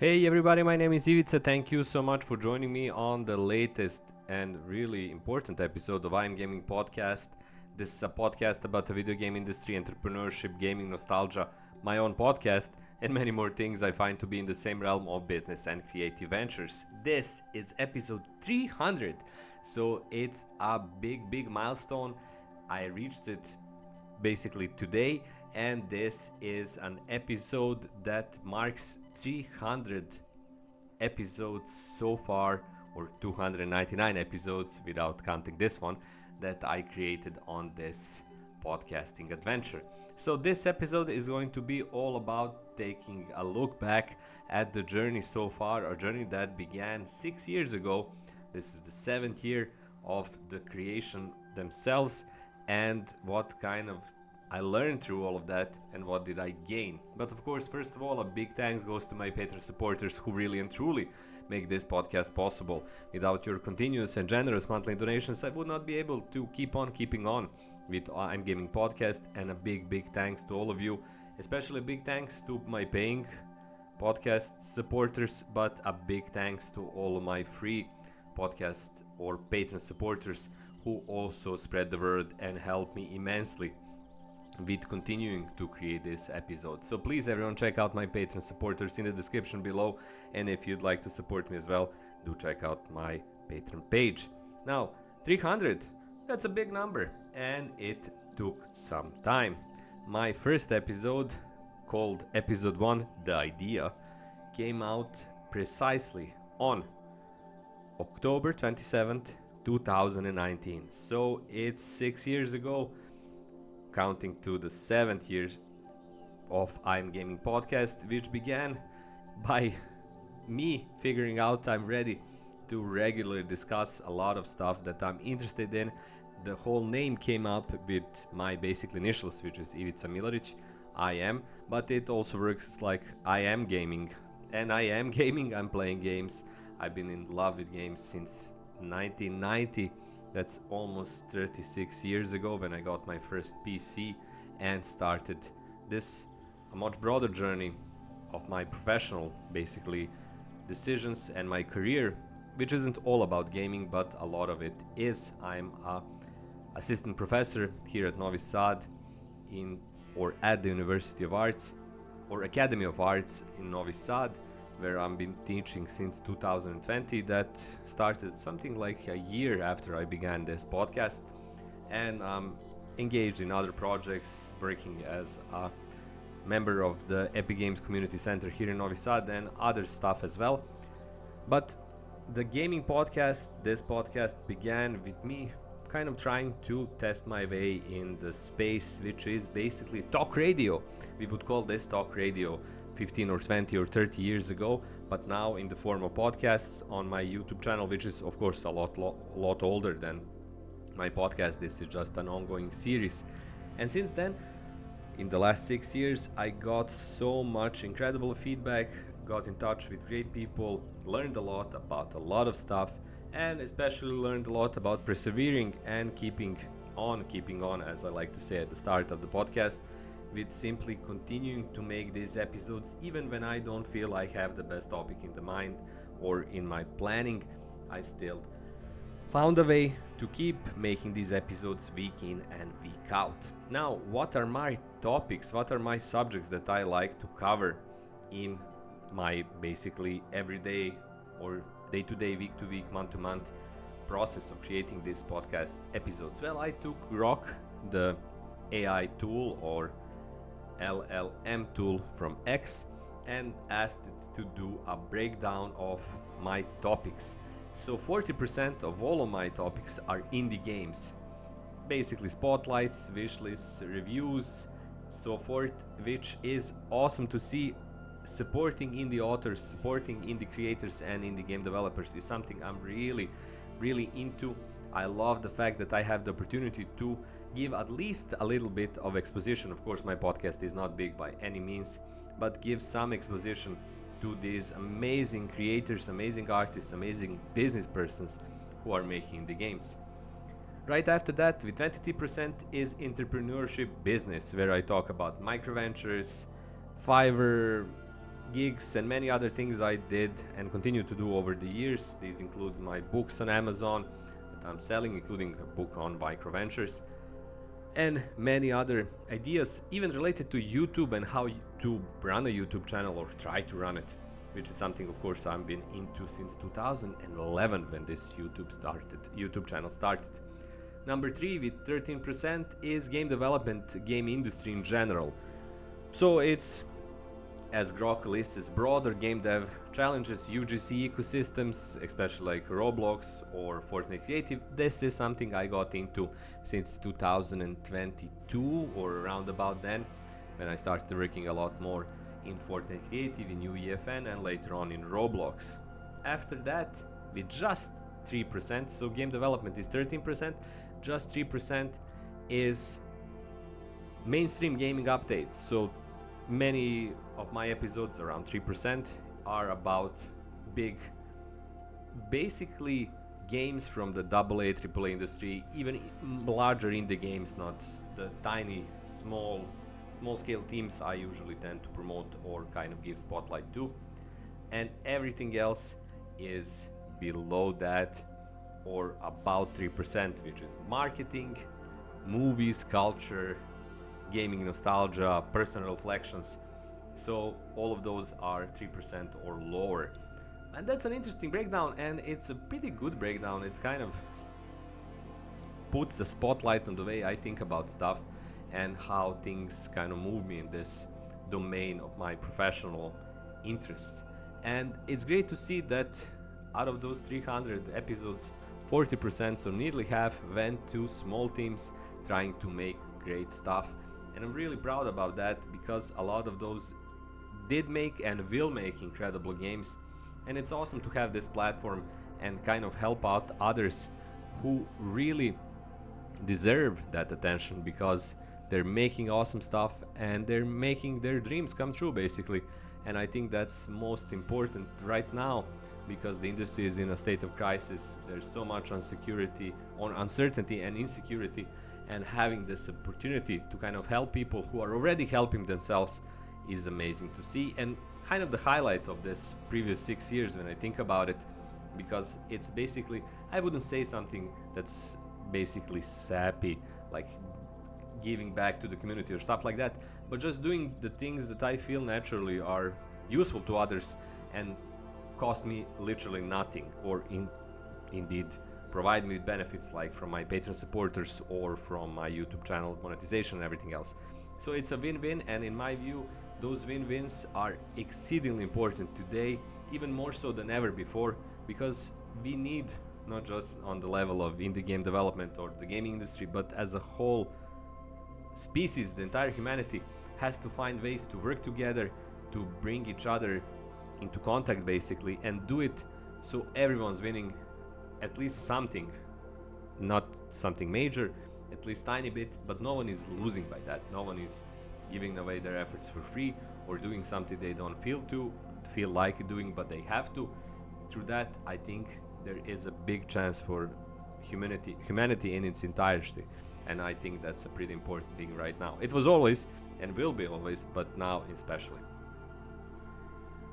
Hey everybody, my name is Ivica. Thank you so much for joining me on the latest and really important episode of I'm Gaming Podcast. This is a podcast about the video game industry, entrepreneurship, gaming nostalgia, my own podcast, and many more things I find to be in the same realm of business and creative ventures. This is episode 300, so it's a big milestone. I reached it basically today, and this is an episode that marks 300 episodes so far, or 299 episodes without counting this one, that I created on this podcasting adventure. So this episode is going to be all about taking a look back at the journey so far, a journey that began 6 years ago. This is the 7th year of the creation themselves, and what kind of I learned through all of that and what did I gain. But of course, first of all, a big thanks goes to my Patreon supporters who really and truly make this podcast possible. Without your continuous and generous monthly donations, I would not be able to keep on keeping on with I'm Gaming Podcast. And a big thanks to all of you, especially a big thanks to my paying podcast supporters, but a big thanks to all of my free podcast or Patreon supporters who also spread the word and help me immensely with continuing to create this episode. So please everyone, check out my Patreon supporters in the description below, and if you'd like to support me as well, do check out my Patreon page. Now 300, that's a big number, and it took some time. My first episode, called episode 1, The Idea, came out precisely on October 27th 2019, so it's 6 years ago, counting to the 7th year of I'm Gaming Podcast, which began by me figuring out I'm ready to regularly discuss a lot of stuff that I'm interested in. The whole name came up with my basic initials, which is i.milaric, I am, but it also works like I am gaming. And I am gaming, I'm playing games. I've been in love with games since 1990. That's almost 36 years ago, when I got my first PC and started this a much broader journey of my professional, basically, decisions and my career, which isn't all about gaming, but a lot of it is. I'm a assistant professor here at Novi Sad at the University of Arts or Academy of Arts in Novi Sad, where I've been teaching since 2020. That started something like a year after I began this podcast, and I'm engaged in other projects, working as a member of the Epic Games Community Center here in Novi Sad and other stuff as well. But the gaming podcast, this podcast began with me kind of trying to test my way in the space, which is basically talk radio. We would call this talk radio 15 or 20 or 30 years ago, but now in the form of podcasts on my YouTube channel, which is of course a lot older than my podcast. This is just an ongoing series. And since then, in the last 6 years, I got so much incredible feedback, got in touch with great people, learned a lot about a lot of stuff, and especially learned a lot about persevering and keeping on, as I like to say at the start of the podcast, with simply continuing to make these episodes even when I don't feel I have the best topic in the mind or in my planning. I still found a way to keep making these episodes week in and week out. Now, what are my topics? What are my subjects that I like to cover in my basically everyday or day-to-day, week-to-week, month-to-month process of creating these podcast episodes? Well, I took Grok, the AI tool or LLM tool from X, and asked it to do a breakdown of my topics. So 40% of all of my topics are indie games, basically spotlights, wish lists, reviews, so forth, which is awesome to see. Supporting indie authors, supporting indie creators and indie game developers is something I'm really into. I love the fact that I have the opportunity to give at least a little bit of exposition. Of course, my podcast is not big by any means, but give some exposition to these amazing creators, amazing artists, amazing business persons who are making the games. Right after that, with 23%, is entrepreneurship business, where I talk about microventures, Fiverr, gigs, and many other things I did and continue to do over the years. These include my books on Amazon that I'm selling, including a book on microventures, and many other ideas, even related to YouTube and how to run a YouTube channel or try to run it, which is something, of course, I've been into since 2011 when this YouTube channel started. Number 3 with 13% is game development, game industry in general. So it's, as Grok lists, broader game dev challenges, UGC ecosystems, especially like Roblox or Fortnite Creative. This is something I got into since 2022 or around about then, when I started working a lot more in Fortnite Creative, in UEFN, and later on in Roblox. After that, with just 3%, so game development is 13%, just 3% is mainstream gaming updates. So many of my episodes, around 3%, are about big, basically games from the AA, AAA industry, even larger indie games, not the tiny, small scale teams I usually tend to promote or kind of give spotlight to. And everything else is below that, or about 3%, which is marketing, movies, culture, gaming nostalgia, personal reflections. So all of those are 3% or lower. And that's an interesting breakdown, and it's a pretty good breakdown. It kind of puts a spotlight on the way I think about stuff and how things kind of move me in this domain of my professional interests. And it's great to see that out of those 300 episodes, 40%, so nearly half, went to small teams trying to make great stuff. And I'm really proud about that, because a lot of those did make and will make incredible games. And it's awesome to have this platform and kind of help out others who really deserve that attention, because they're making awesome stuff and they're making their dreams come true, basically. And I think that's most important right now, because the industry is in a state of crisis. There's so much uncertainty and insecurity, and having this opportunity to kind of help people who are already helping themselves is amazing to see, and kind of the highlight of this previous 6 years when I think about it, because it's basically, I wouldn't say something that's basically sappy, like giving back to the community or stuff like that, but just doing the things that I feel naturally are useful to others and cost me literally nothing, or indeed provide me with benefits, like from my Patreon supporters or from my YouTube channel monetization and everything else. So it's a win-win, and in my view, those win-wins are exceedingly important today, even more so than ever before, because we need, not just on the level of indie game development or the gaming industry, but as a whole species, the entire humanity has to find ways to work together, to bring each other into contact, basically, and do it so everyone's winning at least something, not something major, at least tiny bit, but no one is losing by that. No one is giving away their efforts for free or doing something they don't feel like doing, but they have to. Through that, I think there is a big chance for humanity in its entirety, and I think that's a pretty important thing right now. It was always and will be always, but now especially.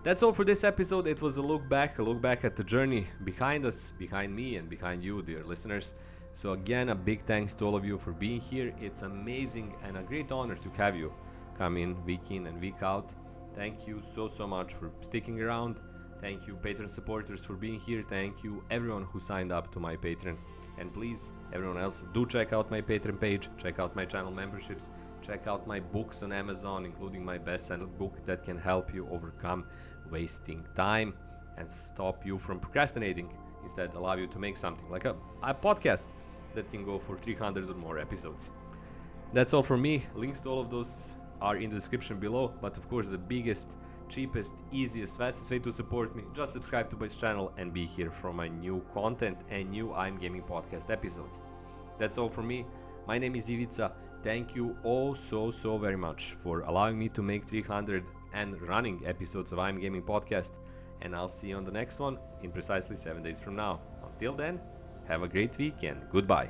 That's all for this episode. It was a look back at the journey behind us, behind me, and behind you, dear listeners. So again, a big thanks to all of you for being here. It's amazing and a great honor to have you come in and week out. Thank you so much for sticking around. Thank you, Patreon supporters, for being here. Thank you, everyone who signed up to my Patreon. And please, everyone else, do check out my Patreon page, check out my channel memberships, check out my books on Amazon, including my best-selling book that can help you overcome wasting time and stop you from procrastinating, instead allow you to make something like a podcast that can go for 300 or more episodes. That's all from me. Links to all of those are in the description below, but of course the biggest, cheapest, easiest, fastest way to support me, just subscribe to my channel and be here for my new content and new I'm Gaming podcast episodes. That's all from me. My name is Ivica. Thank you all so very much for allowing me to make 300 and running episodes of I'm Gaming podcast, and I'll see you on the next one in precisely 7 days from now. Until then, have a great week and goodbye.